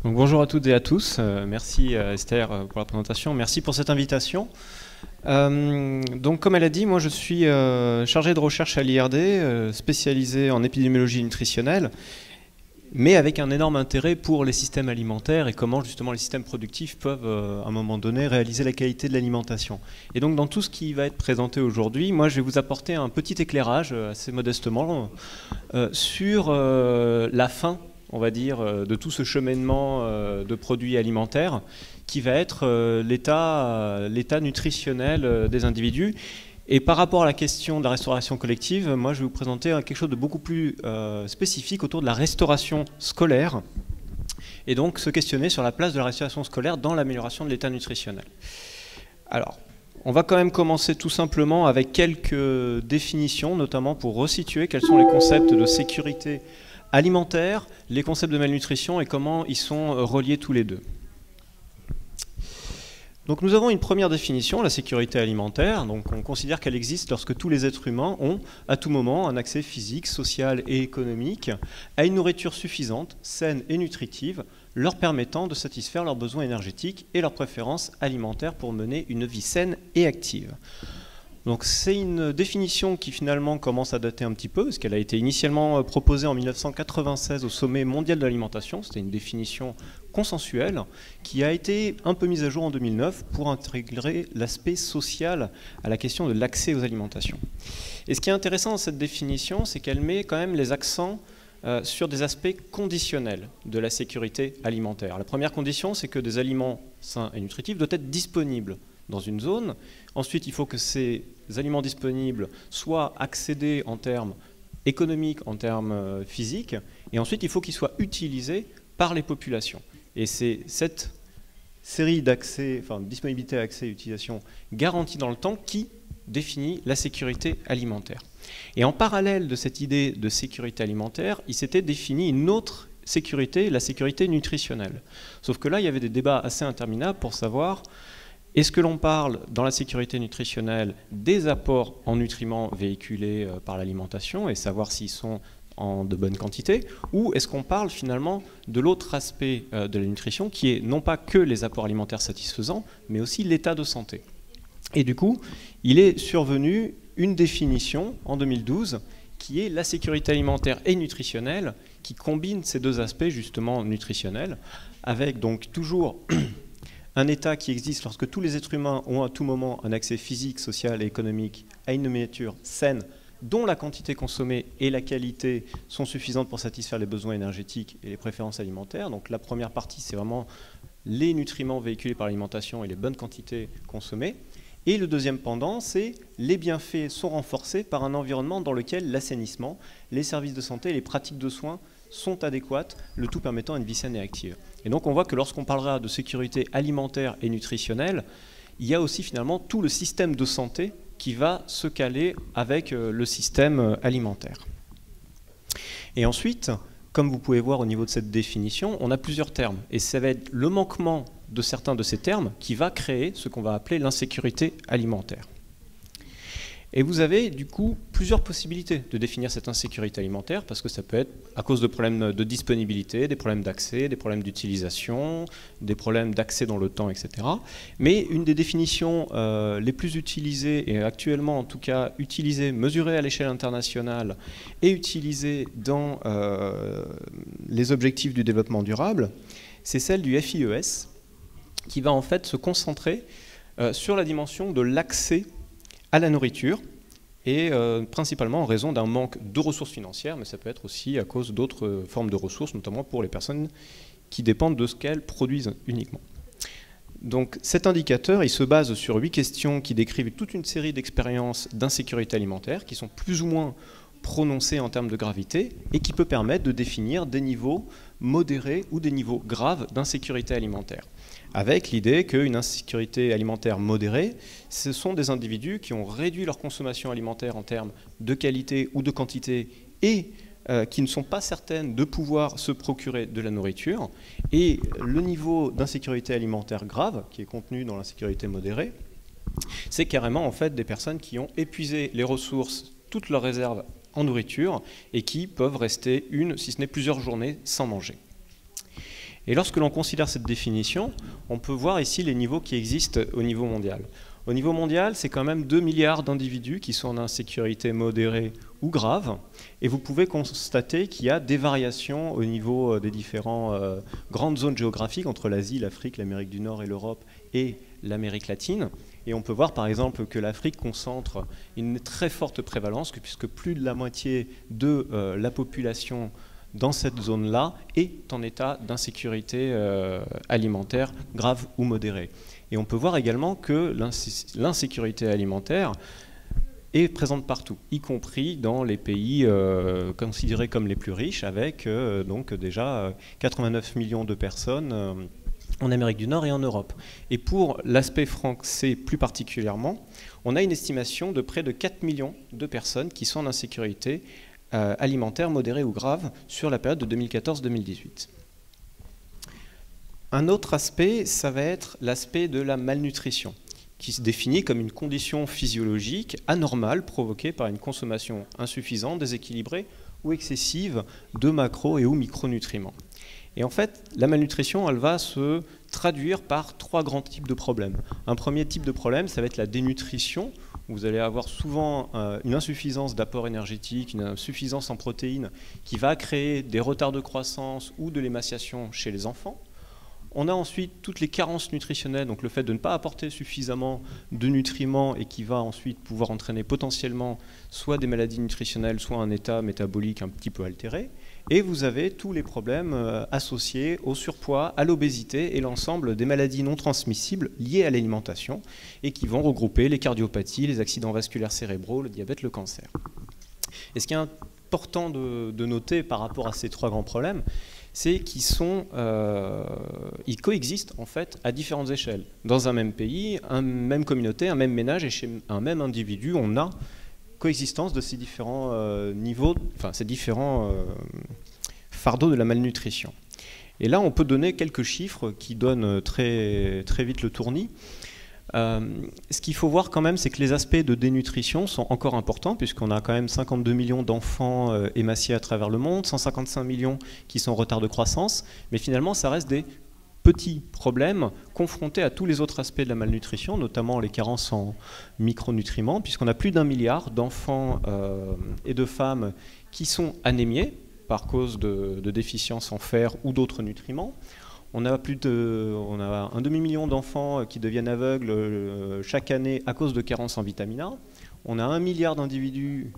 Donc, bonjour à toutes et à tous. Merci Esther pour la présentation. Merci pour cette invitation. Donc, comme elle a dit, moi je suis chargé de recherche à l'IRD, spécialisé en épidémiologie nutritionnelle, mais avec un énorme intérêt pour les systèmes alimentaires et comment justement les systèmes productifs peuvent à un moment donné réaliser la qualité de l'alimentation. Et donc dans tout ce qui va être présenté aujourd'hui, moi je vais vous apporter un petit éclairage assez modestement sur la fin, on va dire, de tout ce cheminement de produits alimentaires qui va être l'état nutritionnel des individus. Et par rapport à la question de la restauration collective, moi je vais vous présenter quelque chose de beaucoup plus spécifique autour de la restauration scolaire et donc se questionner sur la place de la restauration scolaire dans l'amélioration de l'état nutritionnel. Alors, on va quand même commencer tout simplement avec quelques définitions, notamment pour resituer quels sont les concepts de sécurité alimentaire, les concepts de malnutrition et comment ils sont reliés tous les deux. Donc nous avons une première définition, la sécurité alimentaire. Donc on considère qu'elle existe lorsque tous les êtres humains ont à tout moment un accès physique, social et économique à une nourriture suffisante, saine et nutritive, leur permettant de satisfaire leurs besoins énergétiques et leurs préférences alimentaires pour mener une vie saine et active. Donc c'est une définition qui finalement commence à dater un petit peu, parce qu'elle a été initialement proposée en 1996 au sommet mondial de l'alimentation. C'était une définition consensuelle qui a été un peu mise à jour en 2009 pour intégrer l'aspect social à la question de l'accès aux alimentations. Et ce qui est intéressant dans cette définition, c'est qu'elle met quand même les accents sur des aspects conditionnels de la sécurité alimentaire. La première condition, c'est que des aliments sains et nutritifs doivent être disponibles dans une zone. Ensuite, il faut que ces aliments disponibles soient accédés en termes économiques, en termes physiques, et ensuite il faut qu'ils soient utilisés par les populations. Et c'est cette série d'accès, enfin disponibilité, accès et utilisation garantie dans le temps qui définit la sécurité alimentaire. Et en parallèle de cette idée de sécurité alimentaire, il s'était défini une autre sécurité, la sécurité nutritionnelle. Sauf que là, il y avait des débats assez interminables pour savoir est-ce que l'on parle dans la sécurité nutritionnelle des apports en nutriments véhiculés par l'alimentation et savoir s'ils sont en de bonne quantité, ou est-ce qu'on parle finalement de l'autre aspect de la nutrition qui est non pas que les apports alimentaires satisfaisants, mais aussi l'état de santé. Et du coup, il est survenu une définition en 2012 qui est la sécurité alimentaire et nutritionnelle, qui combine ces deux aspects justement nutritionnels, avec donc toujours un état qui existe lorsque tous les êtres humains ont à tout moment un accès physique, social et économique à une nourriture saine, dont la quantité consommée et la qualité sont suffisantes pour satisfaire les besoins énergétiques et les préférences alimentaires. Donc la première partie, c'est vraiment les nutriments véhiculés par l'alimentation et les bonnes quantités consommées. Et le deuxième pendant, c'est les bienfaits sont renforcés par un environnement dans lequel l'assainissement, les services de santé et les pratiques de soins sont adéquates, le tout permettant une vie saine et active. Et donc on voit que lorsqu'on parlera de sécurité alimentaire et nutritionnelle, il y a aussi finalement tout le système de santé qui va se caler avec le système alimentaire. Et ensuite, comme vous pouvez voir au niveau de cette définition, on a plusieurs termes. Et ça va être le manquement de certains de ces termes qui va créer ce qu'on va appeler l'insécurité alimentaire. Et vous avez du coup plusieurs possibilités de définir cette insécurité alimentaire, parce que ça peut être à cause de problèmes de disponibilité, des problèmes d'accès, des problèmes d'utilisation, des problèmes d'accès dans le temps, etc. Mais une des définitions les plus utilisées, et actuellement en tout cas utilisées, mesurées à l'échelle internationale et utilisées dans les objectifs du développement durable, c'est celle du FIES, qui va en fait se concentrer sur la dimension de l'accès à la nourriture, et principalement en raison d'un manque de ressources financières, mais ça peut être aussi à cause d'autres formes de ressources, notamment pour les personnes qui dépendent de ce qu'elles produisent uniquement. Donc cet indicateur, il se base sur 8 questions qui décrivent toute une série d'expériences d'insécurité alimentaire, qui sont plus ou moins prononcées en termes de gravité, et qui peut permettre de définir des niveaux modérés ou des niveaux graves d'insécurité alimentaire, avec l'idée qu'une insécurité alimentaire modérée, ce sont des individus qui ont réduit leur consommation alimentaire en termes de qualité ou de quantité et qui ne sont pas certaines de pouvoir se procurer de la nourriture. Et le niveau d'insécurité alimentaire grave, qui est contenu dans l'insécurité modérée, c'est carrément en fait des personnes qui ont épuisé les ressources, toutes leurs réserves en nourriture, et qui peuvent rester une, si ce n'est plusieurs journées sans manger. Et lorsque l'on considère cette définition, on peut voir ici les niveaux qui existent au niveau mondial. Au niveau mondial, c'est quand même 2 milliards d'individus qui sont en insécurité modérée ou grave. Et vous pouvez constater qu'il y a des variations au niveau des différentes grandes zones géographiques entre l'Asie, l'Afrique, l'Amérique du Nord et l'Europe et l'Amérique latine. Et on peut voir par exemple que l'Afrique concentre une très forte prévalence, puisque plus de la moitié de la population dans cette zone-là est en état d'insécurité alimentaire grave ou modérée. Et on peut voir également que l'insécurité alimentaire est présente partout, y compris dans les pays considérés comme les plus riches, avec donc déjà 89 millions de personnes en Amérique du Nord et en Europe. Et pour l'aspect français plus particulièrement, on a une estimation de près de 4 millions de personnes qui sont en insécurité alimentaire modérée ou grave sur la période de 2014-2018. Un autre aspect, ça va être l'aspect de la malnutrition, qui se définit comme une condition physiologique anormale provoquée par une consommation insuffisante, déséquilibrée ou excessive de macro- et ou micronutriments. Et en fait, la malnutrition, elle va se traduire par 3 grands types de problèmes. Un premier type de problème, ça va être la dénutrition. Vous allez avoir souvent une insuffisance d'apport énergétique, une insuffisance en protéines qui va créer des retards de croissance ou de l'émaciation chez les enfants. On a ensuite toutes les carences nutritionnelles, donc le fait de ne pas apporter suffisamment de nutriments et qui va ensuite pouvoir entraîner potentiellement soit des maladies nutritionnelles, soit un état métabolique un petit peu altéré. Et vous avez tous les problèmes associés au surpoids, à l'obésité et l'ensemble des maladies non transmissibles liées à l'alimentation et qui vont regrouper les cardiopathies, les accidents vasculaires cérébraux, le diabète, le cancer. Et ce qui est important de noter par rapport à ces 3 grands problèmes, c'est qu'ils coexistent en fait à différentes échelles. Dans un même pays, une même communauté, un même ménage et chez un même individu, on a coexistence de ces différents niveaux, enfin ces différents fardeaux de la malnutrition. Et là, on peut donner quelques chiffres qui donnent très, très vite le tournis. Ce qu'il faut voir quand même, c'est que les aspects de dénutrition sont encore importants, puisqu'on a quand même 52 millions d'enfants émaciés à travers le monde, 155 millions qui sont en retard de croissance, mais finalement, ça reste des petits problèmes confrontés à tous les autres aspects de la malnutrition, notamment les carences en micronutriments, puisqu'on a plus d'1 milliard d'enfants et de femmes qui sont anémiés par cause de déficience en fer ou d'autres nutriments. On a un demi-million d'enfants qui deviennent aveugles chaque année à cause de carences en vitamine A. On a 2 milliards d'individus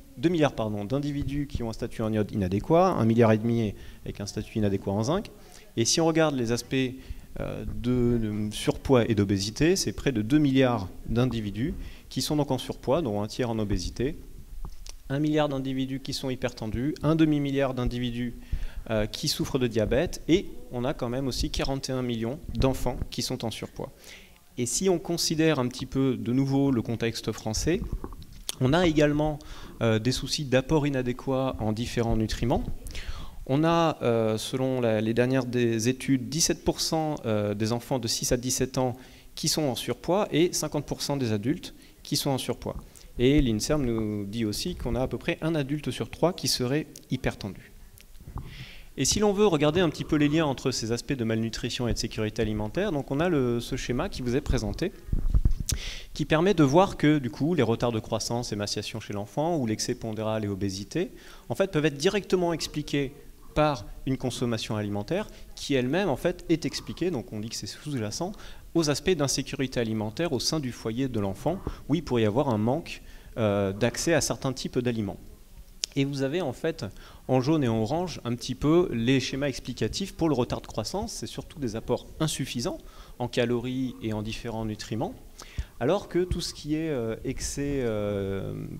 qui ont un statut en iode inadéquat, 1,5 milliard avec un statut inadéquat en zinc. Et si on regarde les aspects de surpoids et d'obésité, c'est près de 2 milliards d'individus qui sont donc en surpoids, dont un tiers en obésité, 1 milliard d'individus qui sont hypertendus, un demi-milliard d'individus qui souffrent de diabète, et on a quand même aussi 41 millions d'enfants qui sont en surpoids. Et si on considère un petit peu de nouveau le contexte français, on a également des soucis d'apport inadéquat en différents nutriments. On a, selon les dernières études, 17% des enfants de 6 à 17 ans qui sont en surpoids et 50% des adultes qui sont en surpoids. Et l'INSERM nous dit aussi qu'on a à peu près 1 adulte sur 3 qui serait hypertendu. Et si l'on veut regarder un petit peu les liens entre ces aspects de malnutrition et de sécurité alimentaire, donc on a ce schéma qui vous est présenté, qui permet de voir que du coup les retards de croissance, émaciation chez l'enfant ou l'excès pondéral et obésité, en fait, peuvent être directement expliqués par une consommation alimentaire qui elle-même en fait est expliquée, donc on dit que c'est sous-jacent, aux aspects d'insécurité alimentaire au sein du foyer de l'enfant, où il pourrait y avoir un manque d'accès à certains types d'aliments. Et vous avez en fait en jaune et en orange un petit peu les schémas explicatifs pour le retard de croissance. C'est surtout des apports insuffisants en calories et en différents nutriments, alors que tout ce qui est excès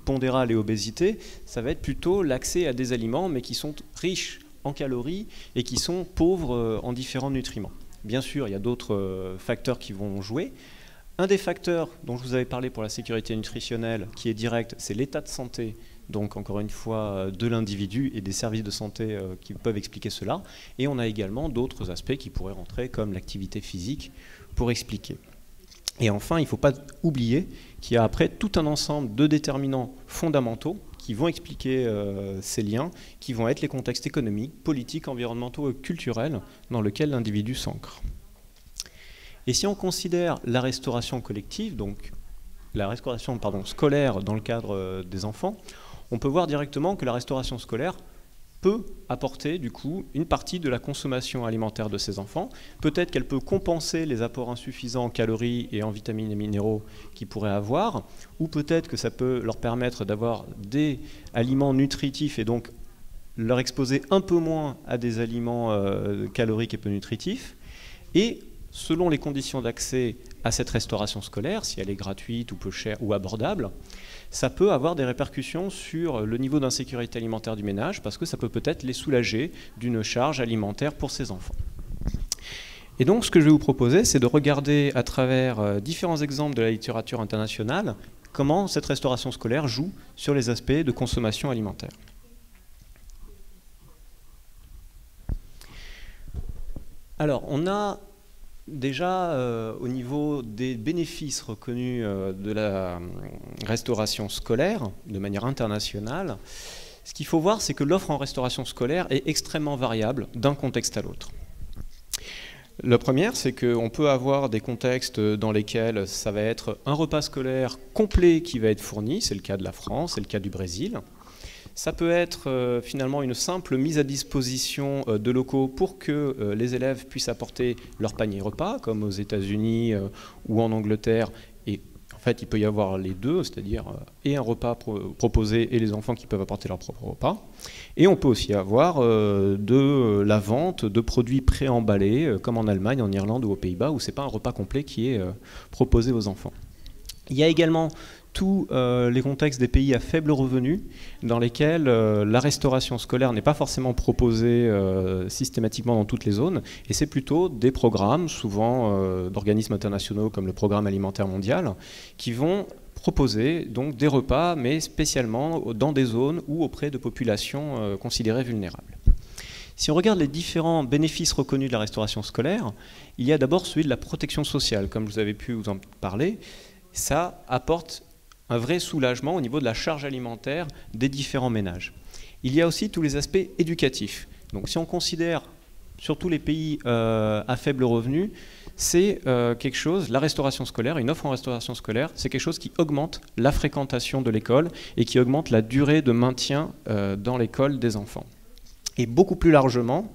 pondéral et obésité, ça va être plutôt l'accès à des aliments mais qui sont riches en calories et qui sont pauvres en différents nutriments. Bien sûr, il y a d'autres facteurs qui vont jouer. Un des facteurs dont je vous avais parlé pour la sécurité nutritionnelle qui est direct, c'est l'état de santé, donc encore une fois de l'individu et des services de santé qui peuvent expliquer cela. Et on a également d'autres aspects qui pourraient rentrer comme l'activité physique pour expliquer. Et enfin, il ne faut pas oublier qu'il y a après tout un ensemble de déterminants fondamentaux qui vont expliquer ces liens, qui vont être les contextes économiques, politiques, environnementaux et culturels dans lesquels l'individu s'ancre. Et si on considère la restauration collective, donc la restauration scolaire dans le cadre des enfants, on peut voir directement que la restauration scolaire peut apporter du coup une partie de la consommation alimentaire de ces enfants. Peut-être qu'elle peut compenser les apports insuffisants en calories et en vitamines et minéraux qu'ils pourraient avoir, ou peut-être que ça peut leur permettre d'avoir des aliments nutritifs et donc leur exposer un peu moins à des aliments caloriques et peu nutritifs. Et selon les conditions d'accès à cette restauration scolaire, si elle est gratuite ou peu chère ou abordable, ça peut avoir des répercussions sur le niveau d'insécurité alimentaire du ménage parce que ça peut peut-être les soulager d'une charge alimentaire pour ces enfants. Et donc ce que je vais vous proposer, c'est de regarder à travers différents exemples de la littérature internationale comment cette restauration scolaire joue sur les aspects de consommation alimentaire. Alors, on a déjà, au niveau des bénéfices reconnus de la restauration scolaire, de manière internationale, ce qu'il faut voir, c'est que l'offre en restauration scolaire est extrêmement variable d'un contexte à l'autre. La première, c'est qu'on peut avoir des contextes dans lesquels ça va être un repas scolaire complet qui va être fourni, c'est le cas de la France, c'est le cas du Brésil. Ça peut être finalement une simple mise à disposition de locaux pour que les élèves puissent apporter leur panier repas, comme aux États-Unis ou en Angleterre. Et en fait, il peut y avoir les deux, c'est-à-dire et un repas proposé et les enfants qui peuvent apporter leur propre repas. Et on peut aussi avoir de la vente de produits préemballés, comme en Allemagne, en Irlande ou aux Pays-Bas, où ce n'est pas un repas complet qui est proposé aux enfants. Il y a également tous les contextes des pays à faible revenu dans lesquels la restauration scolaire n'est pas forcément proposée systématiquement dans toutes les zones et c'est plutôt des programmes, souvent d'organismes internationaux comme le Programme alimentaire mondial, qui vont proposer donc des repas mais spécialement dans des zones ou auprès de populations considérées vulnérables. Si on regarde les différents bénéfices reconnus de la restauration scolaire, il y a d'abord celui de la protection sociale, comme vous avez pu vous en parler. Ça apporte un vrai soulagement au niveau de la charge alimentaire des différents ménages. Il y a aussi tous les aspects éducatifs. Donc si on considère surtout les pays à faible revenu, c'est quelque chose, la restauration scolaire, une offre en restauration scolaire, c'est quelque chose qui augmente la fréquentation de l'école et qui augmente la durée de maintien dans l'école des enfants. Et beaucoup plus largement,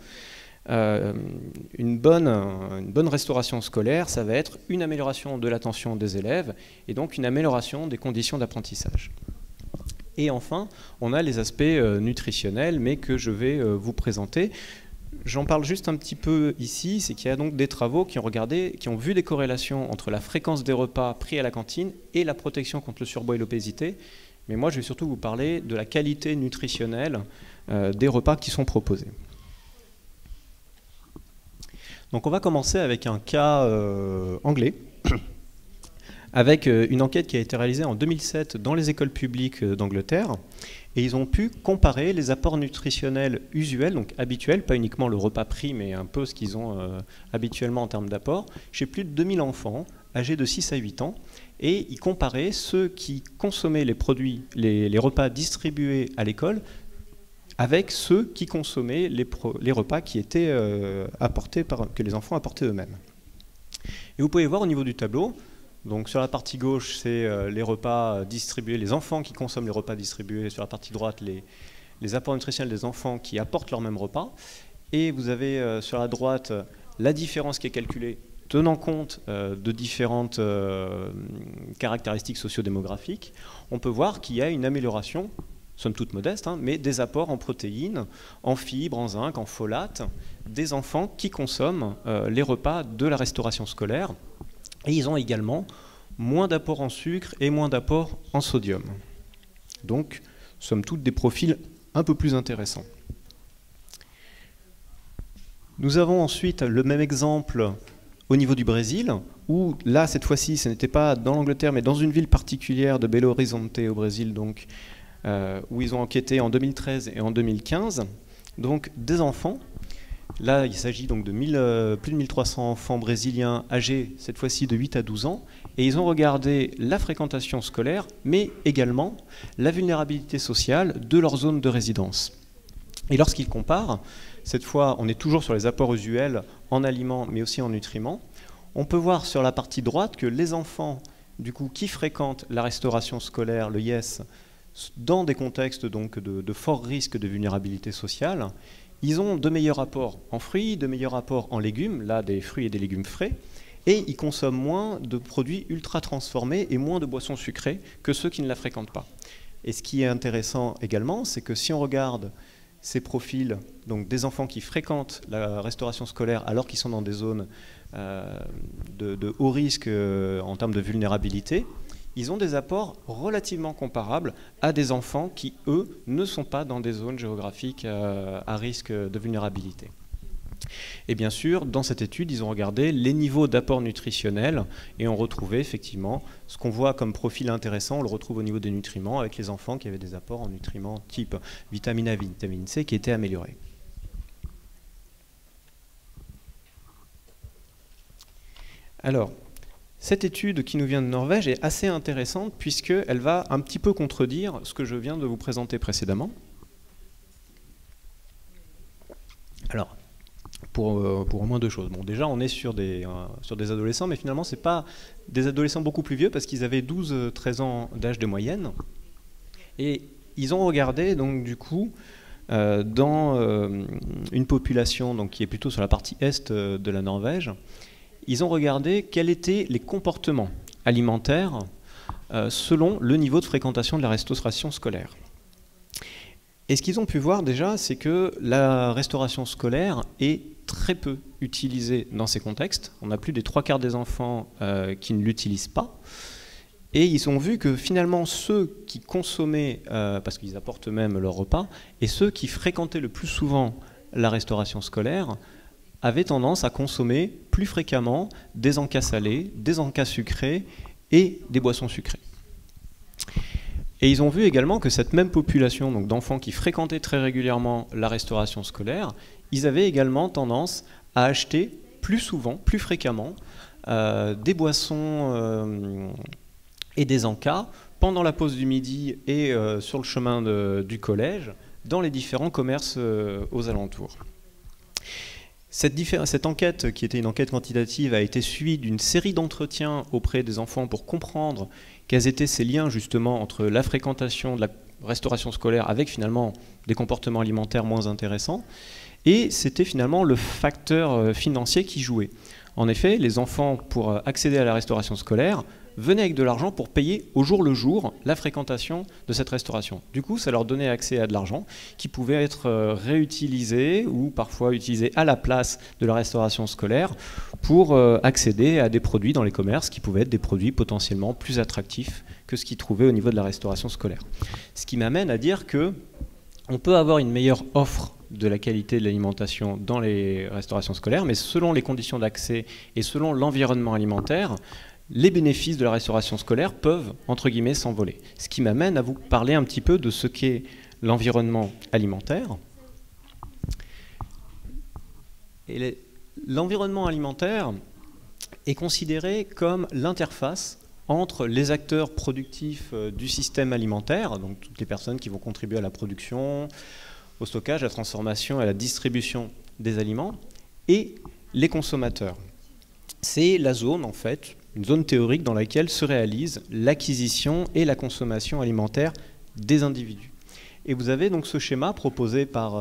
une bonne restauration scolaire, ça va être une amélioration de l'attention des élèves et donc une amélioration des conditions d'apprentissage. Et enfin, on a les aspects nutritionnels, mais que je vais vous présenter. J'en parle juste un petit peu ici, c'est qu'il y a donc des travaux qui ont vu des corrélations entre la fréquence des repas pris à la cantine et la protection contre le surpoids et l'obésité. Mais moi, je vais surtout vous parler de la qualité nutritionnelle des repas qui sont proposés. Donc on va commencer avec un cas anglais, avec une enquête qui a été réalisée en 2007 dans les écoles publiques d'Angleterre. Et ils ont pu comparer les apports nutritionnels usuels, donc habituels, pas uniquement le repas pris, mais un peu ce qu'ils ont habituellement en termes d'apport, chez plus de 2000 enfants âgés de 6 à 8 ans. Et ils comparaient ceux qui consommaient les produits, les repas distribués à l'école, avec ceux qui consommaient les repas qui étaient apportés que les enfants apportaient eux-mêmes. Et vous pouvez voir au niveau du tableau, donc sur la partie gauche, c'est les repas distribués, les enfants qui consomment les repas distribués, sur la partie droite, les apports nutritionnels des enfants qui apportent leur même repas. Et vous avez sur la droite la différence qui est calculée tenant compte de différentes caractéristiques sociodémographiques. On peut voir qu'il y a une amélioration, somme toute modeste, mais des apports en protéines, en fibres, en zinc, en folate, des enfants qui consomment les repas de la restauration scolaire. Et ils ont également moins d'apports en sucre et moins d'apports en sodium. Donc, somme toute, des profils un peu plus intéressants. Nous avons ensuite le même exemple au niveau du Brésil, où là, cette fois-ci, ce n'était pas dans l'Angleterre, mais dans une ville particulière de Belo Horizonte au Brésil, donc, où ils ont enquêté en 2013 et en 2015, donc des enfants Là, il s'agit donc de plus de 1300 enfants brésiliens âgés, cette fois-ci de 8 à 12 ans, et ils ont regardé la fréquentation scolaire, mais également la vulnérabilité sociale de leur zone de résidence. Et lorsqu'ils comparent, cette fois, on est toujours sur les apports usuels en aliments, mais aussi en nutriments, on peut voir sur la partie droite que les enfants du coup, qui fréquentent la restauration scolaire, le YES, dans des contextes donc, de fort risque de vulnérabilité sociale, ils ont de meilleurs apports en fruits, de meilleurs apports en légumes, là des fruits et des légumes frais, et ils consomment moins de produits ultra transformés et moins de boissons sucrées que ceux qui ne la fréquentent pas. Et ce qui est intéressant également, c'est que si on regarde ces profils, donc des enfants qui fréquentent la restauration scolaire alors qu'ils sont dans des zones de haut risque en termes de vulnérabilité, ils ont des apports relativement comparables à des enfants qui, eux, ne sont pas dans des zones géographiques à risque de vulnérabilité. Et bien sûr, dans cette étude, ils ont regardé les niveaux d'apport nutritionnel et ont retrouvé effectivement ce qu'on voit comme profil intéressant, on le retrouve au niveau des nutriments avec les enfants qui avaient des apports en nutriments type vitamine A, vitamine C qui étaient améliorés. Alors, cette étude qui nous vient de Norvège est assez intéressante puisqu'elle va un petit peu contredire ce que je viens de vous présenter précédemment. Alors, pour au moins deux choses. Bon, déjà, on est sur des adolescents, mais finalement, ce n'est pas des adolescents beaucoup plus vieux parce qu'ils avaient 12-13 ans d'âge de moyenne. Et ils ont regardé, donc, du coup, dans une population donc, qui est plutôt sur la partie est de la Norvège, ils ont regardé quels étaient les comportements alimentaires selon le niveau de fréquentation de la restauration scolaire. Et ce qu'ils ont pu voir déjà, c'est que la restauration scolaire est très peu utilisée dans ces contextes. On a plus des 3/4 des enfants qui ne l'utilisent pas. Et ils ont vu que finalement ceux qui consommaient, parce qu'ils apportent eux-mêmes leur repas, et ceux qui fréquentaient le plus souvent la restauration scolaire, avaient tendance à consommer plus fréquemment des encas salés, des encas sucrés et des boissons sucrées. Et ils ont vu également que cette même population donc d'enfants qui fréquentaient très régulièrement la restauration scolaire, ils avaient également tendance à acheter plus souvent, plus fréquemment, des boissons et des encas pendant la pause du midi et sur le chemin du collège, dans les différents commerces aux alentours. Cette enquête, qui était une enquête quantitative, a été suivie d'une série d'entretiens auprès des enfants pour comprendre quels étaient ces liens justement entre la fréquentation de la restauration scolaire avec finalement des comportements alimentaires moins intéressants. Et c'était finalement le facteur financier qui jouait. En effet, les enfants, pour accéder à la restauration scolaire, venaient avec de l'argent pour payer au jour le jour la fréquentation de cette restauration. Du coup, ça leur donnait accès à de l'argent qui pouvait être réutilisé ou parfois utilisé à la place de la restauration scolaire pour accéder à des produits dans les commerces qui pouvaient être des produits potentiellement plus attractifs que ce qu'ils trouvaient au niveau de la restauration scolaire. Ce qui m'amène à dire que on peut avoir une meilleure offre de la qualité de l'alimentation dans les restaurations scolaires, mais selon les conditions d'accès et selon l'environnement alimentaire, les bénéfices de la restauration scolaire peuvent, entre guillemets, s'envoler. Ce qui m'amène à vous parler un petit peu de ce qu'est l'environnement alimentaire. L'environnement alimentaire est considéré comme l'interface entre les acteurs productifs du système alimentaire, donc toutes les personnes qui vont contribuer à la production, au stockage, à la transformation et à la distribution des aliments, et les consommateurs. C'est la zone, en fait, une zone théorique dans laquelle se réalise l'acquisition et la consommation alimentaire des individus. Et vous avez donc ce schéma proposé par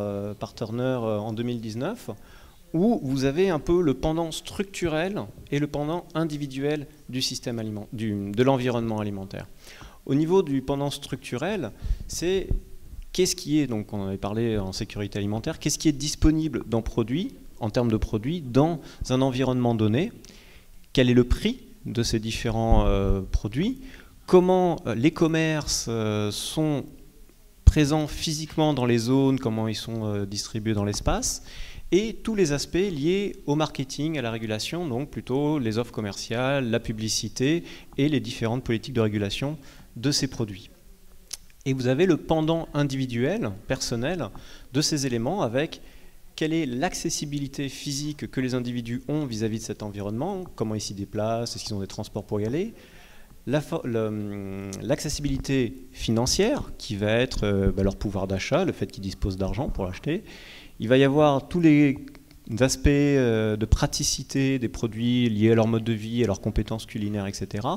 Turner en 2019, où vous avez un peu le pendant structurel et le pendant individuel du système de l'environnement alimentaire. Au niveau du pendant structurel, c'est qu'est-ce qui est, donc on avait parlé en sécurité alimentaire, qu'est-ce qui est disponible en termes de produits, dans un environnement donné, quel est le prix de ces différents produits, comment les commerces sont présents physiquement dans les zones, comment ils sont distribués dans l'espace, et tous les aspects liés au marketing, à la régulation, donc plutôt les offres commerciales, la publicité et les différentes politiques de régulation de ces produits. Et vous avez le pendant individuel, personnel, de ces éléments avec quelle est l'accessibilité physique que les individus ont vis-à-vis de cet environnement, comment ils s'y déplacent, est-ce qu'ils ont des transports pour y aller, l'accessibilité financière, qui va être leur pouvoir d'achat, le fait qu'ils disposent d'argent pour l'acheter. Il va y avoir tous les aspects de praticité des produits liés à leur mode de vie, à leurs compétences culinaires, etc.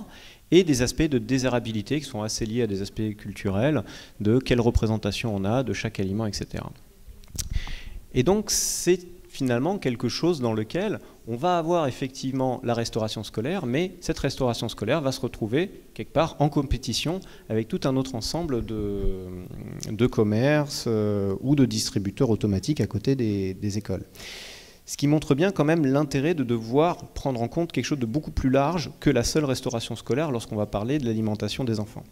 Et des aspects de désirabilité qui sont assez liés à des aspects culturels, de quelle représentation on a de chaque aliment, etc. Et donc c'est finalement quelque chose dans lequel on va avoir effectivement la restauration scolaire, mais cette restauration scolaire va se retrouver quelque part en compétition avec tout un autre ensemble de commerces ou de distributeurs automatiques à côté des écoles. Ce qui montre bien quand même l'intérêt de devoir prendre en compte quelque chose de beaucoup plus large que la seule restauration scolaire lorsqu'on va parler de l'alimentation des enfants.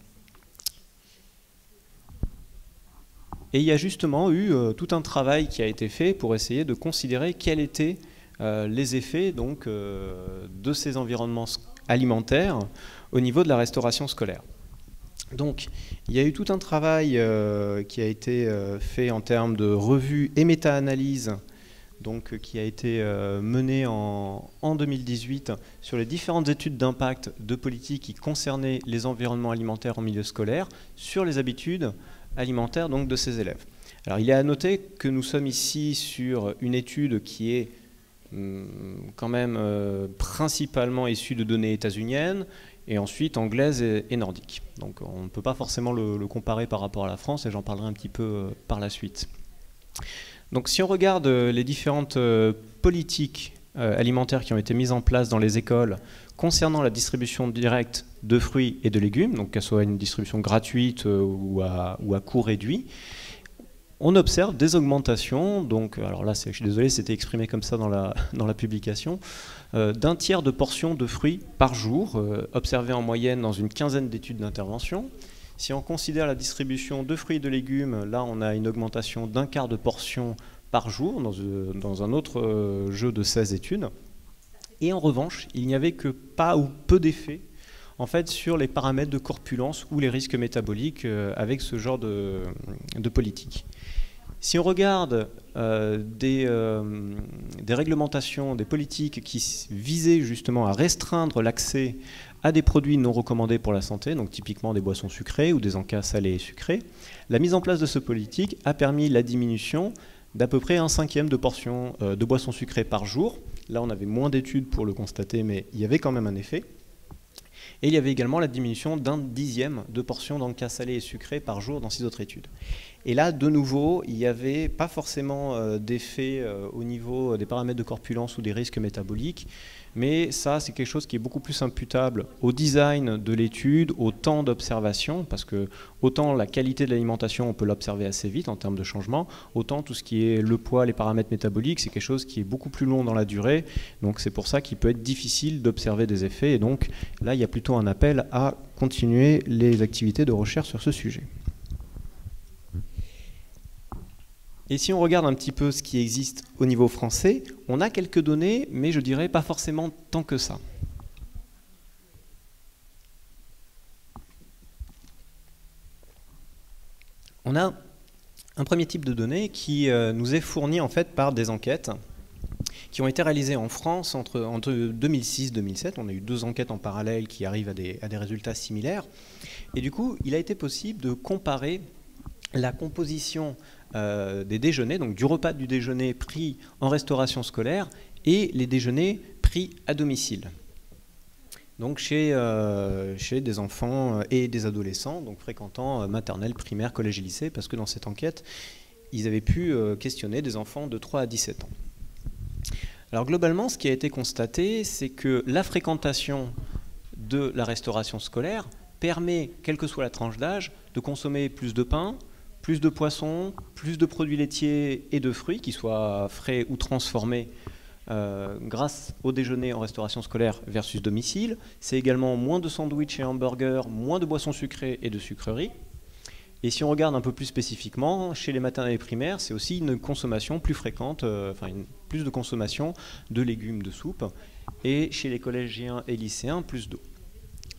Et il y a justement eu tout un travail qui a été fait pour essayer de considérer quels étaient les effets donc, de ces environnements alimentaires au niveau de la restauration scolaire. Donc, il y a eu tout un travail qui a été fait en termes de revue et méta-analyse, donc, qui a été mené en 2018 sur les différentes études d'impact de politique qui concernaient les environnements alimentaires en milieu scolaire, sur les habitudes alimentaires donc, de ces élèves. Alors, il est à noter que nous sommes ici sur une étude qui est quand même principalement issue de données états-uniennes et ensuite anglaises et nordiques. Donc, on ne peut pas forcément le comparer par rapport à la France et j'en parlerai un petit peu par la suite. Donc si on regarde les différentes politiques alimentaires qui ont été mises en place dans les écoles concernant la distribution directe de fruits et de légumes, donc qu'elle soit une distribution gratuite ou à coût réduit, on observe des augmentations, donc, alors là je suis désolé, c'était exprimé comme ça dans la publication, d'un tiers de portions de fruits par jour, observées en moyenne dans une quinzaine d'études d'intervention. Si on considère la distribution de fruits et de légumes, là on a une augmentation d'un quart de portion par jour dans un autre jeu de 16 études. Et en revanche, il n'y avait que pas ou peu d'effets en fait, sur les paramètres de corpulence ou les risques métaboliques avec ce genre de politique. Si on regarde des réglementations, des politiques qui visaient justement à restreindre l'accès à des produits non recommandés pour la santé, donc typiquement des boissons sucrées ou des encas salés et sucrés, la mise en place de ce politique a permis la diminution d'à peu près 1/5 de portion de boissons sucrées par jour. Là, on avait moins d'études pour le constater, mais il y avait quand même un effet. Et il y avait également la diminution d'1/10 de portion d'encas salés et sucrés par jour dans 6 autres études. Et là, de nouveau, il n'y avait pas forcément d'effet au niveau des paramètres de corpulence ou des risques métaboliques, mais ça, c'est quelque chose qui est beaucoup plus imputable au design de l'étude, au temps d'observation, parce que autant la qualité de l'alimentation, on peut l'observer assez vite en termes de changement, autant tout ce qui est le poids, les paramètres métaboliques, c'est quelque chose qui est beaucoup plus long dans la durée, donc c'est pour ça qu'il peut être difficile d'observer des effets, et donc là, il y a plutôt un appel à continuer les activités de recherche sur ce sujet. Et si on regarde un petit peu ce qui existe au niveau français, on a quelques données, mais je dirais pas forcément tant que ça. On a un premier type de données qui nous est fourni en fait par des enquêtes qui ont été réalisées en France entre 2006 et 2007. On a eu 2 enquêtes en parallèle qui arrivent à des résultats similaires. Et du coup, il a été possible de comparer la composition des déjeuners, donc du repas du déjeuner pris en restauration scolaire et les déjeuners pris à domicile. Donc chez des enfants et des adolescents, donc fréquentant maternelle, primaire, collège et lycée, parce que dans cette enquête, ils avaient pu questionner des enfants de 3 à 17 ans. Alors globalement, ce qui a été constaté, c'est que la fréquentation de la restauration scolaire permet, quelle que soit la tranche d'âge, de consommer plus de pain, plus de poissons, plus de produits laitiers et de fruits, qu'ils soient frais ou transformés grâce au déjeuner en restauration scolaire versus domicile. C'est également moins de sandwichs et hamburgers, moins de boissons sucrées et de sucreries. Et si on regarde un peu plus spécifiquement, chez les maternelles et primaires, c'est aussi une consommation plus fréquente, plus de consommation de légumes, de soupe. Et chez les collégiens et lycéens, plus d'eau.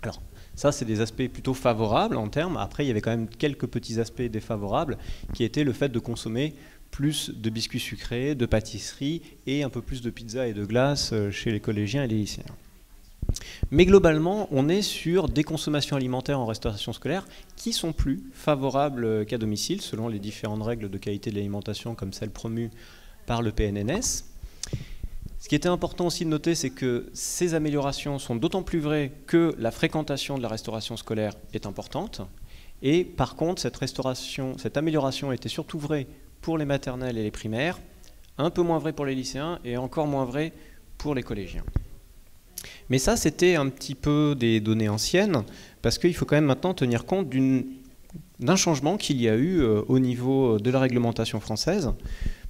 Alors, ça, c'est des aspects plutôt favorables en termes. Après, il y avait quand même quelques petits aspects défavorables qui étaient le fait de consommer plus de biscuits sucrés, de pâtisseries et un peu plus de pizza et de glace chez les collégiens et les lycéens. Mais globalement, on est sur des consommations alimentaires en restauration scolaire qui sont plus favorables qu'à domicile, selon les différentes règles de qualité de l'alimentation comme celles promues par le PNNS. Ce qui était important aussi de noter, c'est que ces améliorations sont d'autant plus vraies que la fréquentation de la restauration scolaire est importante. Et par contre, cette amélioration était surtout vraie pour les maternelles et les primaires, un peu moins vraie pour les lycéens et encore moins vraie pour les collégiens. Mais ça, c'était un petit peu des données anciennes, parce qu'il faut quand même maintenant tenir compte d'un changement qu'il y a eu au niveau de la réglementation française,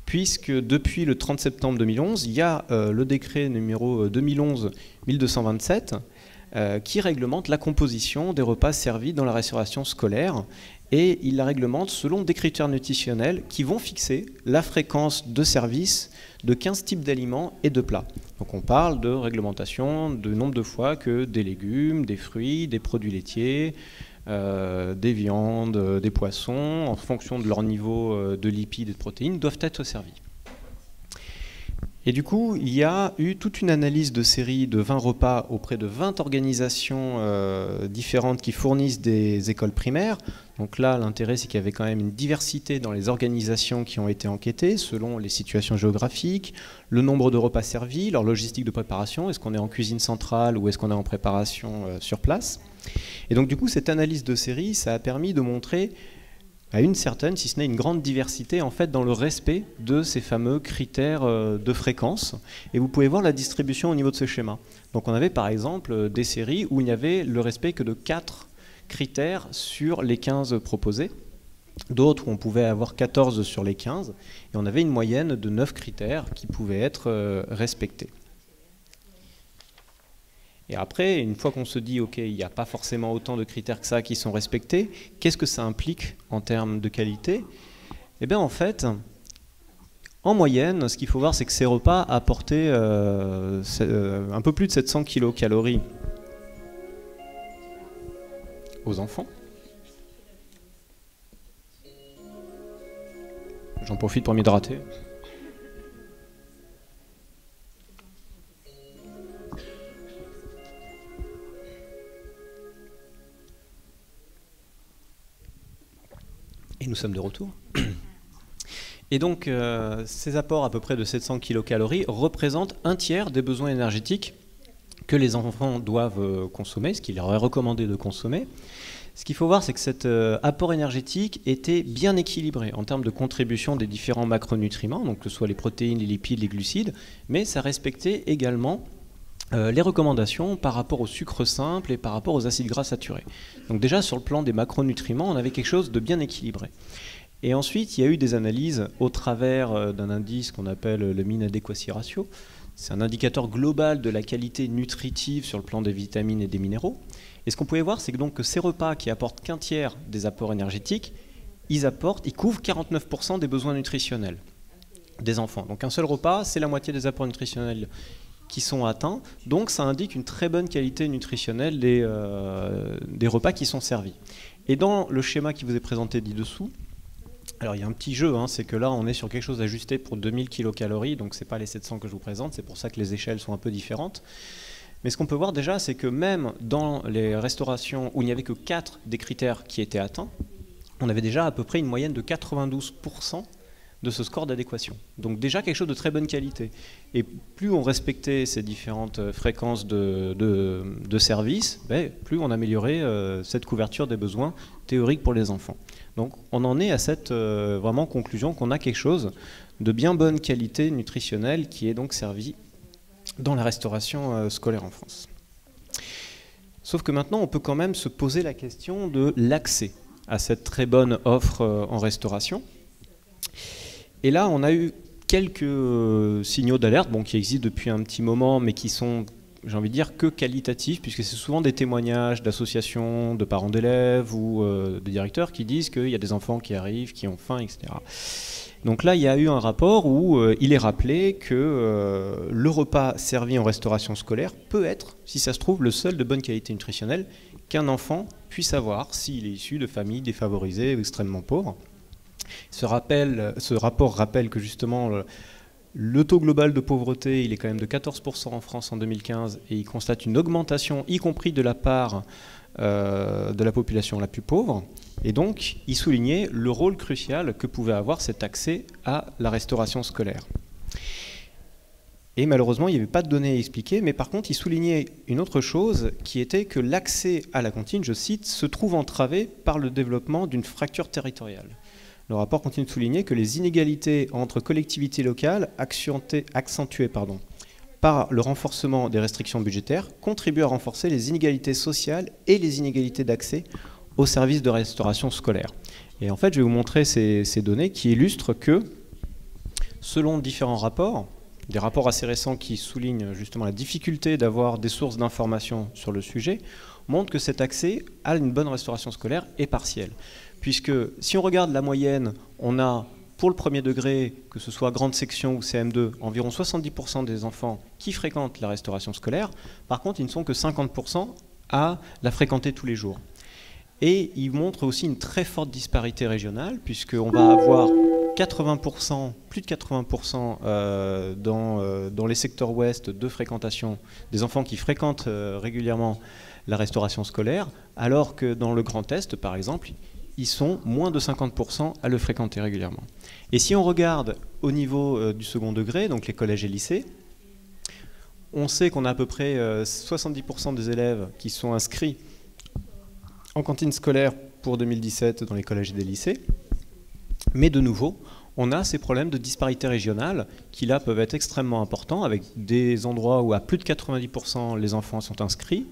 puisque depuis le 30 septembre 2011, il y a le décret numéro 2011-1227 qui réglemente la composition des repas servis dans la restauration scolaire, et il la réglemente selon des critères nutritionnels qui vont fixer la fréquence de service de 15 types d'aliments et de plats. Donc on parle de réglementation de nombre de fois que des légumes, des fruits, des produits laitiers, des viandes, des poissons, en fonction de leur niveau de lipides et de protéines, doivent être servis. Et du coup, il y a eu toute une analyse de série de 20 repas auprès de 20 organisations différentes qui fournissent des écoles primaires. Donc là, l'intérêt, c'est qu'il y avait quand même une diversité dans les organisations qui ont été enquêtées, selon les situations géographiques, le nombre de repas servis, leur logistique de préparation, est-ce qu'on est en cuisine centrale ou est-ce qu'on est en préparation sur place. Et donc du coup, cette analyse de série, ça a permis de montrer à une certaine, si ce n'est une grande diversité, en fait, dans le respect de ces fameux critères de fréquence. Et vous pouvez voir la distribution au niveau de ce schéma. Donc on avait par exemple des séries où il n'y avait le respect que de 4 critères sur les 15 proposés. D'autres où on pouvait avoir 14 sur les 15. Et on avait une moyenne de 9 critères qui pouvaient être respectés. Et après, une fois qu'on se dit, OK, il n'y a pas forcément autant de critères que ça qui sont respectés, qu'est-ce que ça implique en termes de qualité? Eh bien, en fait, en moyenne, ce qu'il faut voir, c'est que ces repas apportaient un peu plus de 700 kilocalories aux enfants. J'en profite pour m'hydrater. Et nous sommes de retour. Et donc, ces apports à peu près de 700 kilocalories représentent un tiers des besoins énergétiques que les enfants doivent consommer, ce qu'il leur est recommandé de consommer. Ce qu'il faut voir, c'est que cet apport énergétique était bien équilibré en termes de contribution des différents macronutriments, donc que ce soit les protéines, les lipides, les glucides, mais ça respectait également les recommandations par rapport au sucre simple et par rapport aux acides gras saturés. Donc déjà sur le plan des macronutriments, on avait quelque chose de bien équilibré. Et ensuite, il y a eu des analyses au travers d'un indice qu'on appelle le Mean Adequacy Ratio. C'est un indicateur global de la qualité nutritive sur le plan des vitamines et des minéraux. Et ce qu'on pouvait voir, c'est que, donc, que ces repas qui apportent qu'un tiers des apports énergétiques, ils couvrent 49% des besoins nutritionnels des enfants. Donc un seul repas, c'est la moitié des apports nutritionnels qui sont atteints, donc ça indique une très bonne qualité nutritionnelle des repas qui sont servis. Et dans le schéma qui vous est présenté ci-dessous, alors il y a un petit jeu, hein, c'est que là on est sur quelque chose d'ajusté pour 2000 kilocalories, donc c'est pas les 700 que je vous présente, c'est pour ça que les échelles sont un peu différentes. Mais ce qu'on peut voir déjà, c'est que même dans les restaurations où il n'y avait que 4 des critères qui étaient atteints, on avait déjà à peu près une moyenne de 92% de ce score d'adéquation. Donc déjà quelque chose de très bonne qualité. Et plus on respectait ces différentes fréquences de service, plus on améliorait cette couverture des besoins théoriques pour les enfants. Donc on en est à cette vraiment conclusion qu'on a quelque chose de bien bonne qualité nutritionnelle qui est donc servi dans la restauration scolaire en France. Sauf que maintenant on peut quand même se poser la question de l'accès à cette très bonne offre en restauration. Et là, on a eu quelques signaux d'alerte qui existent depuis un petit moment, mais qui sont, j'ai envie de dire, que qualitatifs, puisque c'est souvent des témoignages d'associations, de parents d'élèves ou de directeurs qui disent qu'il y a des enfants qui arrivent, qui ont faim, etc. Donc là, il y a eu un rapport où il est rappelé que le repas servi en restauration scolaire peut être, si ça se trouve, le seul de bonne qualité nutritionnelle qu'un enfant puisse avoir s'il est issu de familles défavorisées ou extrêmement pauvres. Ce rapport rappelle que justement le taux global de pauvreté, il est quand même de 14% en France en 2015 et il constate une augmentation, y compris de la part de la population la plus pauvre. Et donc, il soulignait le rôle crucial que pouvait avoir cet accès à la restauration scolaire. Et malheureusement, il n'y avait pas de données à expliquer, mais par contre, il soulignait une autre chose, qui était que l'accès à la cantine, je cite, se trouve entravé par le développement d'une fracture territoriale. Le rapport continue de souligner que les inégalités entre collectivités locales, accentuées par le renforcement des restrictions budgétaires, contribuent à renforcer les inégalités sociales et les inégalités d'accès aux services de restauration scolaire. Et en fait, je vais vous montrer ces données qui illustrent que, selon différents rapports, des rapports assez récents qui soulignent justement la difficulté d'avoir des sources d'informations sur le sujet, montrent que cet accès à une bonne restauration scolaire est partiel. Puisque si on regarde la moyenne, on a pour le premier degré, que ce soit grande section ou CM2, environ 70% des enfants qui fréquentent la restauration scolaire. Par contre, ils ne sont que 50% à la fréquenter tous les jours. Et il montre aussi une très forte disparité régionale, puisqu'on va avoir 80%, plus de 80% dans les secteurs ouest de fréquentation des enfants qui fréquentent régulièrement la restauration scolaire, alors que dans le Grand Est, par exemple, ils sont moins de 50% à le fréquenter régulièrement. Et si on regarde au niveau du second degré, donc les collèges et lycées, on sait qu'on a à peu près 70% des élèves qui sont inscrits en cantine scolaire pour 2017 dans les collèges et des lycées. Mais de nouveau, on a ces problèmes de disparité régionale qui là peuvent être extrêmement importants, avec des endroits où à plus de 90% les enfants sont inscrits,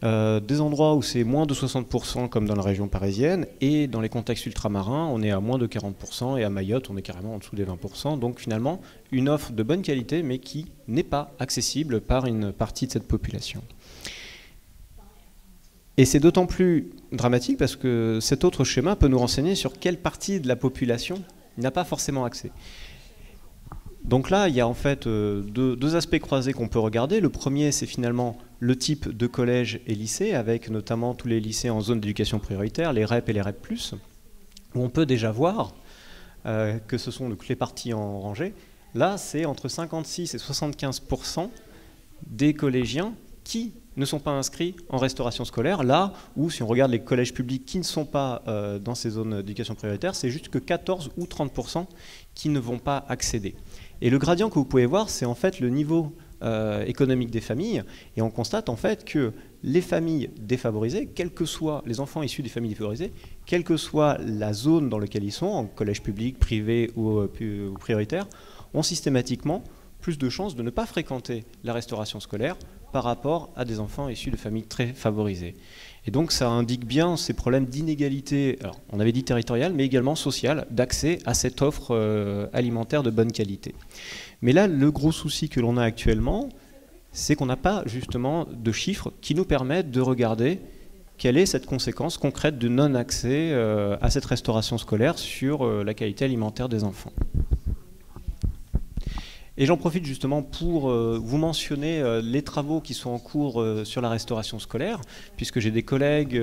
des endroits où c'est moins de 60% comme dans la région parisienne, et dans les contextes ultramarins, on est à moins de 40%, et à Mayotte, on est carrément en dessous des 20%. Donc finalement, une offre de bonne qualité, mais qui n'est pas accessible par une partie de cette population. Et c'est d'autant plus dramatique parce que cet autre schéma peut nous renseigner sur quelle partie de la population n'a pas forcément accès. Donc là, il y a en fait deux aspects croisés qu'on peut regarder. Le premier, c'est finalement le type de collège et lycée, avec notamment tous les lycées en zone d'éducation prioritaire, les REP et les REP+, où on peut déjà voir que ce sont donc les parties en rangée. Là, c'est entre 56 et 75% des collégiens qui ne sont pas inscrits en restauration scolaire, là où, si on regarde les collèges publics qui ne sont pas dans ces zones d'éducation prioritaire, c'est juste que 14 ou 30% qui ne vont pas accéder. Et le gradient que vous pouvez voir, c'est en fait le niveau économique des familles, et on constate en fait que les familles défavorisées, quels que soient les enfants issus des familles défavorisées, quelle que soit la zone dans laquelle ils sont, en collège public, privé ou prioritaire, ont systématiquement plus de chances de ne pas fréquenter la restauration scolaire par rapport à des enfants issus de familles très favorisées. Et donc ça indique bien ces problèmes d'inégalité, alors on avait dit territoriale, mais également sociale, d'accès à cette offre alimentaire de bonne qualité. Mais là, le gros souci que l'on a actuellement, c'est qu'on n'a pas justement de chiffres qui nous permettent de regarder quelle est cette conséquence concrète de non-accès à cette restauration scolaire sur la qualité alimentaire des enfants. Et j'en profite justement pour vous mentionner les travaux qui sont en cours sur la restauration scolaire, puisque j'ai des collègues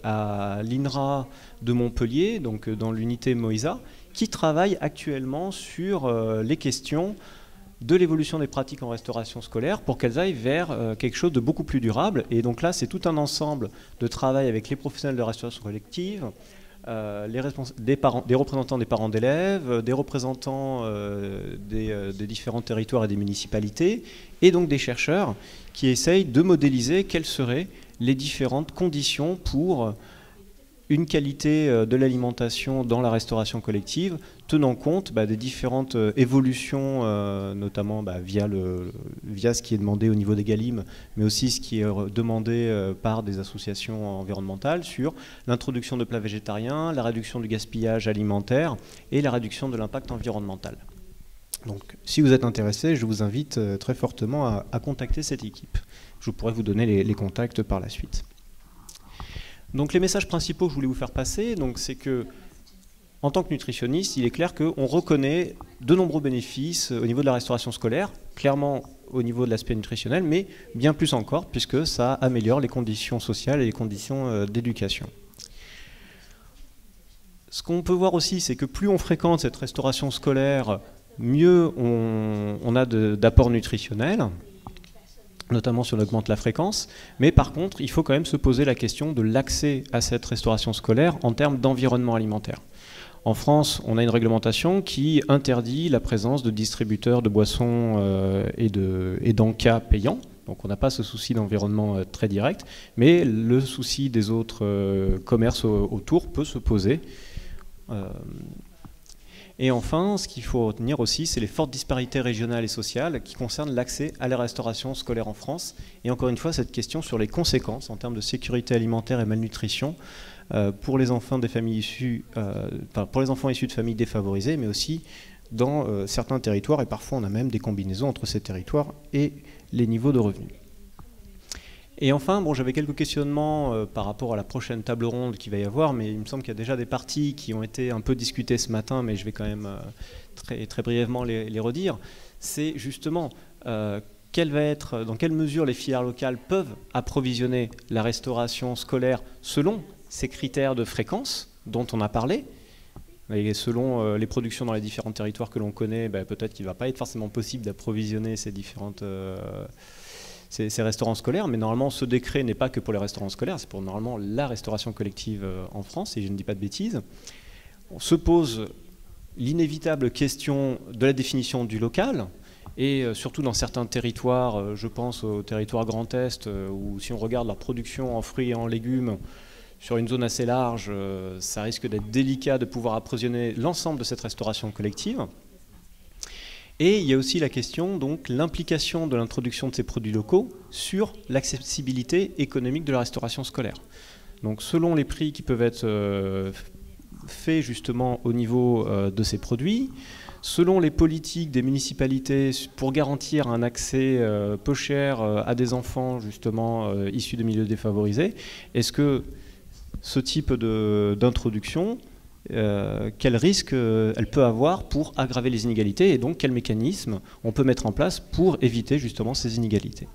à l'INRA de Montpellier, donc dans l'unité Moïsa, qui travaillent actuellement sur les questions de l'évolution des pratiques en restauration scolaire pour qu'elles aillent vers quelque chose de beaucoup plus durable. Et donc là, c'est tout un ensemble de travail avec les professionnels de restauration collective, des représentants des parents d'élèves, des représentants des différents territoires et des municipalités, et donc des chercheurs qui essayent de modéliser quelles seraient les différentes conditions pour une qualité de l'alimentation dans la restauration collective, tenant compte des différentes évolutions, notamment via ce qui est demandé au niveau des GaLim, mais aussi ce qui est demandé par des associations environnementales sur l'introduction de plats végétariens, la réduction du gaspillage alimentaire et la réduction de l'impact environnemental. Donc, si vous êtes intéressé, je vous invite très fortement à contacter cette équipe. Je pourrais vous donner les contacts par la suite. Donc les messages principaux que je voulais vous faire passer, c'est que en tant que nutritionniste, il est clair qu'on reconnaît de nombreux bénéfices au niveau de la restauration scolaire, clairement au niveau de l'aspect nutritionnel, mais bien plus encore, puisque ça améliore les conditions sociales et les conditions d'éducation. Ce qu'on peut voir aussi, c'est que plus on fréquente cette restauration scolaire, mieux on a d'apport nutritionnel, notamment si on augmente la fréquence. Mais par contre, il faut quand même se poser la question de l'accès à cette restauration scolaire en termes d'environnement alimentaire. En France, on a une réglementation qui interdit la présence de distributeurs de boissons et d'encas payants. Donc on n'a pas ce souci d'environnement très direct, mais le souci des autres commerces autour peut se poser. Et enfin, ce qu'il faut retenir aussi, c'est les fortes disparités régionales et sociales qui concernent l'accès à la restauration scolaire en France. Et encore une fois, cette question sur les conséquences en termes de sécurité alimentaire et malnutrition pour les enfants des familles issues, pour les enfants issus de familles défavorisées, mais aussi dans certains territoires. Et parfois, on a même des combinaisons entre ces territoires et les niveaux de revenus. Et enfin, bon, j'avais quelques questionnements par rapport à la prochaine table ronde qu'il va y avoir, mais il me semble qu'il y a déjà des parties qui ont été un peu discutées ce matin, mais je vais quand même très brièvement les redire. C'est justement dans quelle mesure les filières locales peuvent approvisionner la restauration scolaire selon ces critères de fréquence dont on a parlé. Et selon les productions dans les différents territoires que l'on connaît, peut-être qu'il ne va pas être forcément possible d'approvisionner ces différentes... ces restaurants scolaires, mais normalement ce décret n'est pas que pour les restaurants scolaires, c'est pour normalement la restauration collective en France, si je ne dis pas de bêtises. On se pose l'inévitable question de la définition du local, et surtout dans certains territoires, je pense au territoire Grand Est, où si on regarde leur production en fruits et en légumes, sur une zone assez large, ça risque d'être délicat de pouvoir approvisionner l'ensemble de cette restauration collective. Et il y a aussi la question, donc, l'implication de l'introduction de ces produits locaux sur l'accessibilité économique de la restauration scolaire. Donc, selon les prix qui peuvent être faits justement au niveau de ces produits, selon les politiques des municipalités pour garantir un accès peu cher à des enfants justement issus de milieux défavorisés, est-ce que ce type d'introduction, quel risque elle peut avoir pour aggraver les inégalités et donc quel mécanisme on peut mettre en place pour éviter justement ces inégalités.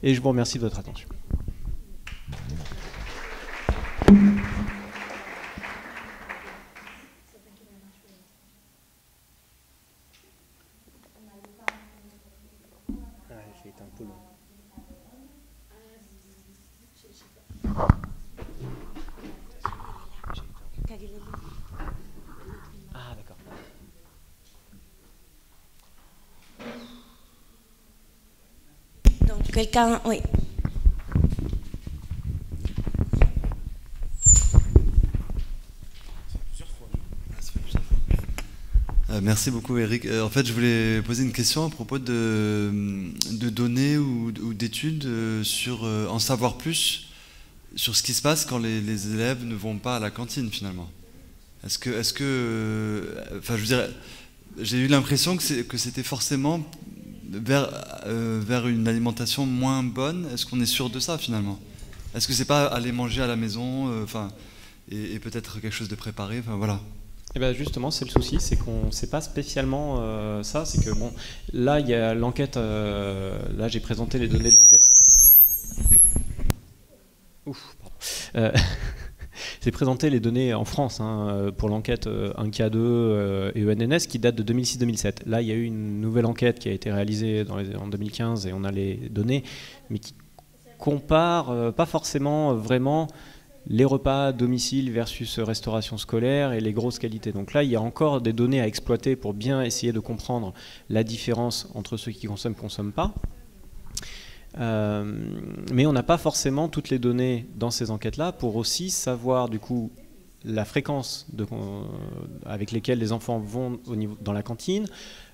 Et je vous remercie de votre attention. J'ai été un peu long. Ah, d'accord. Donc, quelqu'un... Oui. Merci beaucoup Eric. En fait, je voulais poser une question à propos de données ou d'études sur en savoir plus sur ce qui se passe quand les élèves ne vont pas à la cantine finalement. Est-ce que enfin, je veux dire, j'ai eu l'impression que c'était forcément vers une alimentation moins bonne. Est-ce qu'on est sûr de ça finalement? Est-ce que c'est pas aller manger à la maison, enfin, et peut-être quelque chose de préparé, enfin voilà. Et bien justement, c'est le souci, c'est qu'on ne sait pas spécialement ça. C'est que bon, là il y a l'enquête. Là, j'ai présenté les données de l'enquête. Ouf, pardon. J'ai présenté les données en France pour l'enquête 1K2 et ENNS qui date de 2006-2007. Là, il y a eu une nouvelle enquête qui a été réalisée en 2015 et on a les données, mais qui compare pas forcément vraiment les repas à domicile versus restauration scolaire et les grosses qualités. Donc là, il y a encore des données à exploiter pour bien essayer de comprendre la différence entre ceux qui consomment et ne consomment pas. Mais on n'a pas forcément toutes les données dans ces enquêtes-là pour aussi savoir du coup la fréquence avec lesquelles les enfants vont dans la cantine,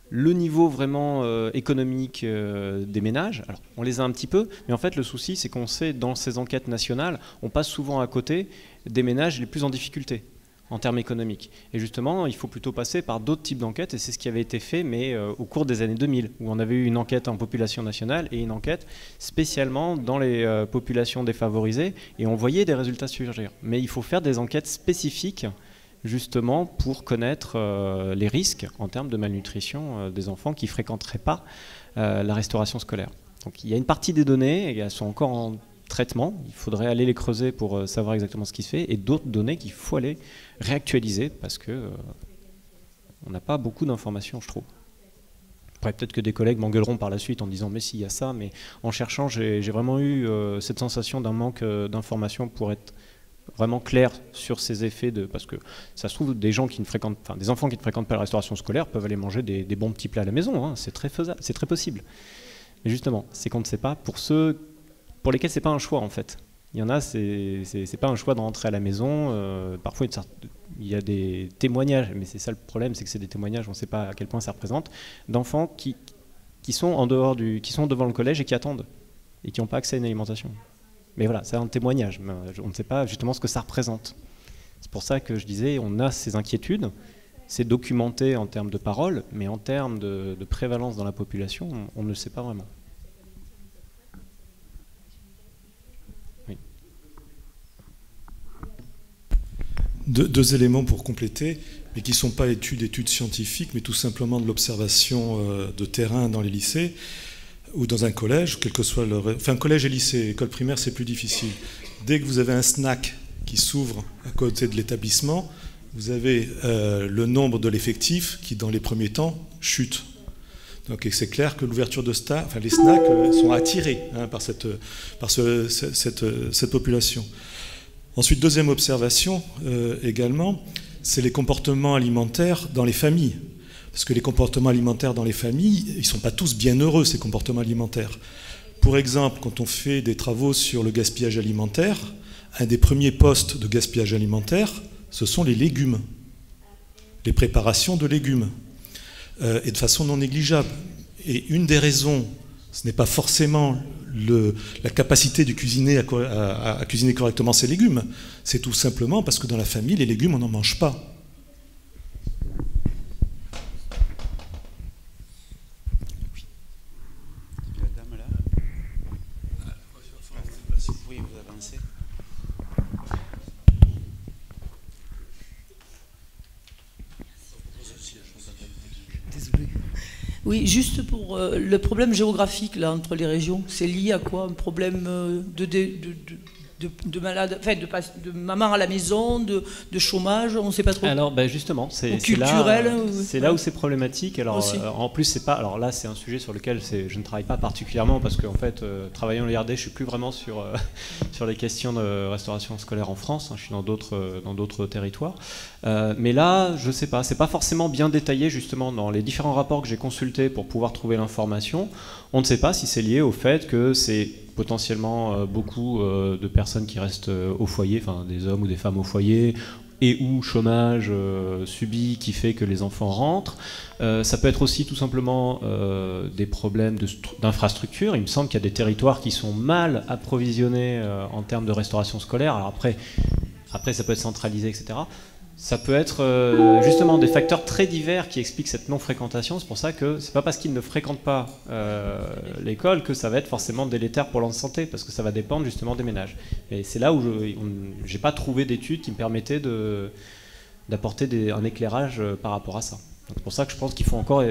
le niveau vraiment économique des ménages. Alors, on les a un petit peu, mais en fait le souci c'est qu'on sait dans ces enquêtes nationales, on passe souvent à côté des ménages les plus en difficulté en termes économiques. Et justement, il faut plutôt passer par d'autres types d'enquêtes, et c'est ce qui avait été fait, mais au cours des années 2000, où on avait eu une enquête en population nationale et une enquête spécialement dans les populations défavorisées, et on voyait des résultats surgir. Mais il faut faire des enquêtes spécifiques, justement, pour connaître les risques en termes de malnutrition des enfants qui ne fréquenteraient pas la restauration scolaire. Donc il y a une partie des données, et elles sont encore traitements, il faudrait aller les creuser pour savoir exactement ce qui se fait, et d'autres données qu'il faut aller réactualiser parce que on n'a pas beaucoup d'informations, je trouve. Après, peut-être que des collègues m'engueuleront par la suite en disant mais si, il y a ça, mais en cherchant, j'ai vraiment eu cette sensation d'un manque d'informations pour être vraiment clair sur ces effets parce que ça se trouve des gens qui ne fréquentent, enfin des enfants qui ne fréquentent pas la restauration scolaire peuvent aller manger des bons petits plats à la maison, hein, c'est très faisable, c'est très possible. Mais justement, c'est qu'on ne sait pas pour ceux pour lesquels c'est pas un choix en fait. Il y en a, c'est pas un choix de rentrer à la maison. Parfois, il y a des témoignages, mais c'est ça le problème, c'est que c'est des témoignages, on ne sait pas à quel point ça représente, d'enfants qui sont en dehors qui sont devant le collège et qui attendent et qui n'ont pas accès à une alimentation. Mais voilà, c'est un témoignage, mais on ne sait pas justement ce que ça représente. C'est pour ça que je disais, on a ces inquiétudes, c'est documenté en termes de paroles, mais en termes de prévalence dans la population, on ne le sait pas vraiment. Oui. Deux éléments pour compléter, mais qui ne sont pas études scientifiques, mais tout simplement de l'observation de terrain dans les lycées ou dans un collège, quel que soit leur... Enfin, collège et lycée, école primaire, c'est plus difficile. Dès que vous avez un snack qui s'ouvre à côté de l'établissement, vous avez le nombre de l'effectif qui, dans les premiers temps, chute. Donc c'est clair que l'ouverture de les snacks sont attirés par cette population. Ensuite, deuxième observation également, c'est les comportements alimentaires dans les familles. Parce que les comportements alimentaires dans les familles, ils ne sont pas tous bien heureux, ces comportements alimentaires. Pour exemple, quand on fait des travaux sur le gaspillage alimentaire, un des premiers postes de gaspillage alimentaire, ce sont les légumes, les préparations de légumes, et de façon non négligeable. Et une des raisons, ce n'est pas forcément la capacité de cuisiner à cuisiner correctement ces légumes, c'est tout simplement parce que dans la famille, les légumes, on n'en mange pas. Oui, juste pour le problème géographique là, entre les régions, c'est lié à quoi? Un problème de malade, enfin de maman à la maison, de chômage, on ne sait pas trop. Alors justement, c'est là où c'est problématique. Alors en plus c'est pas. Alors là c'est un sujet sur lequel je ne travaille pas particulièrement parce qu'en fait travaillant l'IRD, je suis plus vraiment sur les questions de restauration scolaire en France. Hein, je suis dans d'autres territoires. Mais là je sais pas. C'est pas forcément bien détaillé justement dans les différents rapports que j'ai consultés pour pouvoir trouver l'information. On ne sait pas si c'est lié au fait que c'est potentiellement beaucoup de personnes qui restent au foyer, enfin des hommes ou des femmes au foyer, et ou chômage subi qui fait que les enfants rentrent. Ça peut être aussi tout simplement des problèmes d'infrastructure. Il me semble qu'il y a des territoires qui sont mal approvisionnés en termes de restauration scolaire. Alors après ça peut être centralisé, etc. Ça peut être justement des facteurs très divers qui expliquent cette non-fréquentation. C'est pour ça que c'est pas parce qu'ils ne fréquentent pas l'école que ça va être forcément délétère pour leur santé, parce que ça va dépendre justement des ménages. Et c'est là où j'ai pas trouvé d'études qui me permettaient d'apporter un éclairage par rapport à ça. C'est pour ça que je pense qu'il faut encore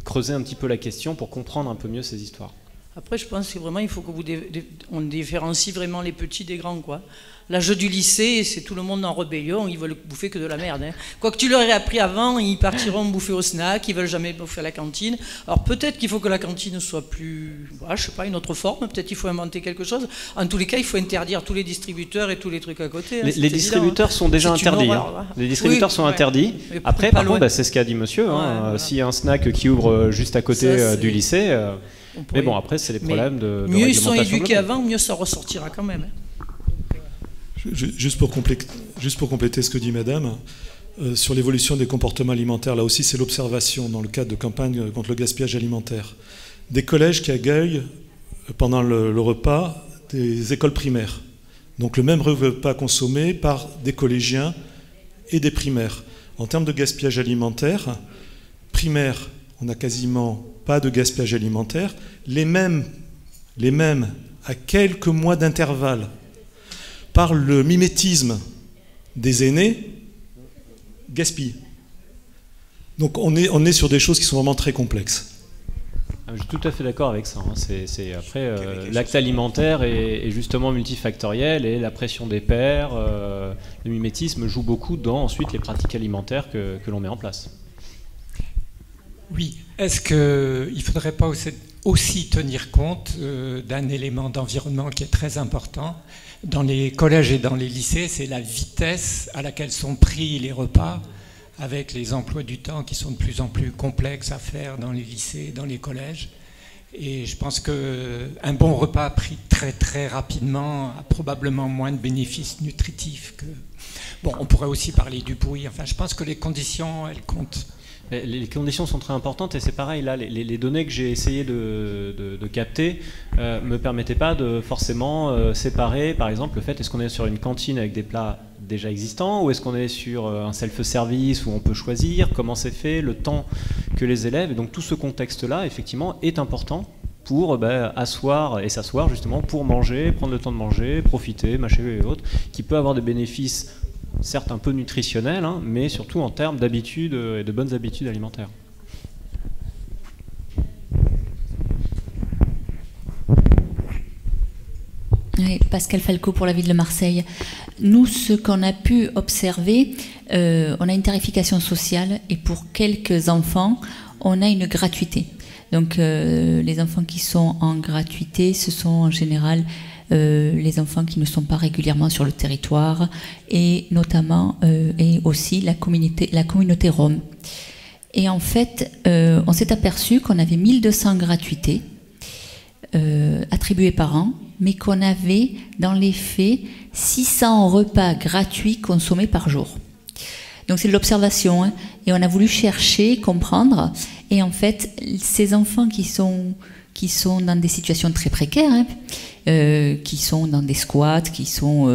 creuser un petit peu la question pour comprendre un peu mieux ces histoires. Après, je pense que vraiment, il faut qu'on différencie vraiment les petits des grands, quoi. L'âge du lycée, c'est tout le monde en rébellion, ils veulent bouffer que de la merde. Hein. Quoi que tu leur aies appris avant, ils partiront bouffer au snack, ils veulent jamais bouffer à la cantine. Alors peut-être qu'il faut que la cantine soit plus, je sais pas, une autre forme, peut-être qu'il faut inventer quelque chose. En tous les cas, il faut interdire tous les distributeurs et tous les trucs à côté. Hein, les distributeurs sont déjà interdits. Les distributeurs sont interdits. Après, par contre, c'est ce qu'a dit monsieur. Voilà. S'il y a un snack qui ouvre juste à côté du lycée... mais bon, après, c'est les problèmes de mieux ils sont éduqués avant, mieux ça ressortira quand même. Juste pour compléter ce que dit madame, sur l'évolution des comportements alimentaires, là aussi c'est l'observation dans le cadre de campagne contre le gaspillage alimentaire. Des collèges qui accueillent pendant le repas des écoles primaires. Donc le même repas consommé par des collégiens et des primaires. En termes de gaspillage alimentaire, primaire, on n'a quasiment pas de gaspillage alimentaire. Les mêmes à quelques mois d'intervalle, par le mimétisme des aînés, gaspillent. Donc on est sur des choses qui sont vraiment très complexes. Je suis tout à fait d'accord avec ça. Hein. Après, l'acte alimentaire est justement multifactoriel et la pression des pairs, le mimétisme joue beaucoup dans ensuite les pratiques alimentaires que l'on met en place. Oui. Est-ce qu'il ne faudrait pas aussi tenir compte d'un élément d'environnement qui est très important dans les collèges et dans les lycées, c'est la vitesse à laquelle sont pris les repas, avec les emplois du temps qui sont de plus en plus complexes à faire dans les lycées, dans les collèges. Et je pense qu'un bon repas pris très très rapidement a probablement moins de bénéfices nutritifs que... Bon, on pourrait aussi parler du bruit. Enfin, je pense que les conditions, elles comptent. Les conditions sont très importantes et c'est pareil, là, les données que j'ai essayé de capter ne me permettaient pas de forcément séparer, par exemple, le fait est-ce qu'on est sur une cantine avec des plats déjà existants ou est-ce qu'on est sur un self-service où on peut choisir, comment c'est fait, le temps que les élèves, et donc tout ce contexte-là, effectivement, est important pour asseoir et s'asseoir justement pour manger, prendre le temps de manger, profiter, mâcher et autres, qui peut avoir des bénéfices certes un peu nutritionnel, hein, mais surtout en termes d'habitudes et de bonnes habitudes alimentaires. Oui, Pascal Falco pour la ville de Marseille. Nous, ce qu'on a pu observer, on a une tarification sociale et pour quelques enfants, on a une gratuité. Donc les enfants qui sont en gratuité, ce sont en général les enfants qui ne sont pas régulièrement sur le territoire et notamment et aussi la communauté Rome. Et en fait, on s'est aperçu qu'on avait 1200 gratuités attribuées par an, mais qu'on avait dans les faits 600 repas gratuits consommés par jour. Donc c'est de l'observation, hein, et on a voulu chercher, comprendre, et en fait, ces enfants qui sont dans des situations très précaires, hein, qui sont dans des squats, qui sont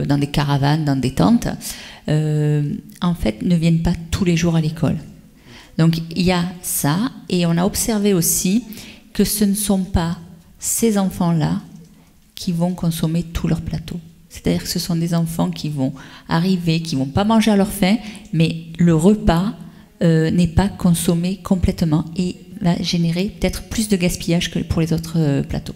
dans des caravanes, dans des tentes, en fait, ne viennent pas tous les jours à l'école. Donc il y a ça, et on a observé aussi que ce ne sont pas ces enfants-là qui vont consommer tout leur plateau. C'est-à-dire que ce sont des enfants qui vont arriver, qui ne vont pas manger à leur faim, mais le repas n'est pas consommé complètement et va générer peut-être plus de gaspillage que pour les autres plateaux.